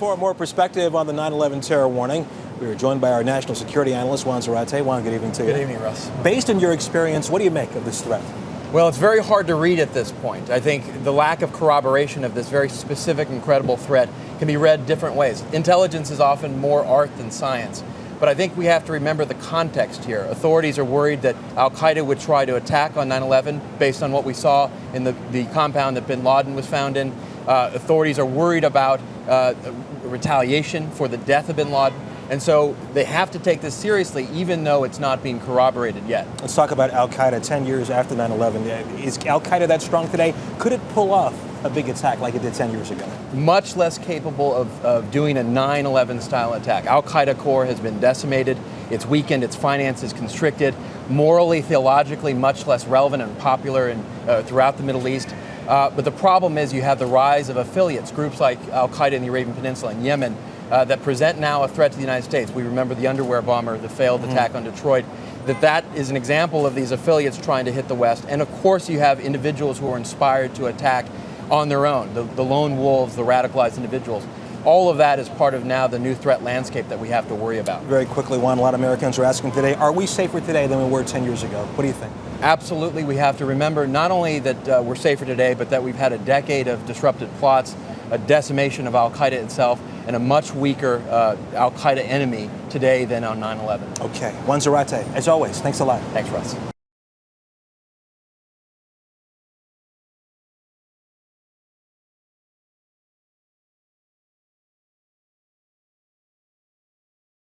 For more perspective on the 9/11 terror warning, we are joined by our national security analyst, Juan Zarate. Juan, good evening to you. Good evening, Russ. Based on your experience, what do you make of this threat? Well, it's very hard to read at this point. I think the lack of corroboration of this very specific and credible threat can be read different ways. Intelligence is often more art than science. But I think we have to remember the context here. Authorities are worried that Al-Qaeda would try to attack on 9/11 based on what we saw in the compound that bin Laden was found in. Authorities are worried about retaliation for the death of bin Laden. And so they have to take this seriously, even though it's not being corroborated yet. Let's talk about Al-Qaeda 10 years after 9/11. Is Al-Qaeda that strong today? Could it pull off a big attack like it did 10 years ago? Much less capable of doing a 9/11 style attack. Al-Qaeda core has been decimated, it's weakened, its finances constricted, morally, theologically much less relevant and popular throughout the Middle East. But the problem is you have the rise of affiliates, groups like Al-Qaeda in the Arabian Peninsula and Yemen, that present now a threat to the United States. We remember the underwear bomber, the failed attack on Detroit. That is an example of these affiliates trying to hit the West. And of course you have individuals who are inspired to attack on their own, the lone wolves, the radicalized individuals. All of that is part of now the new threat landscape that we have to worry about. Very quickly, Juan, a lot of Americans are asking today, are we safer today than we were 10 years ago? What do you think? Absolutely, we have to remember not only that we're safer today, but that we've had a decade of disrupted plots, a decimation of Al-Qaeda itself, and a much weaker Al-Qaeda enemy today than on 9/11. Okay, Juan Zarate, as always, thanks a lot. Thanks, Russ.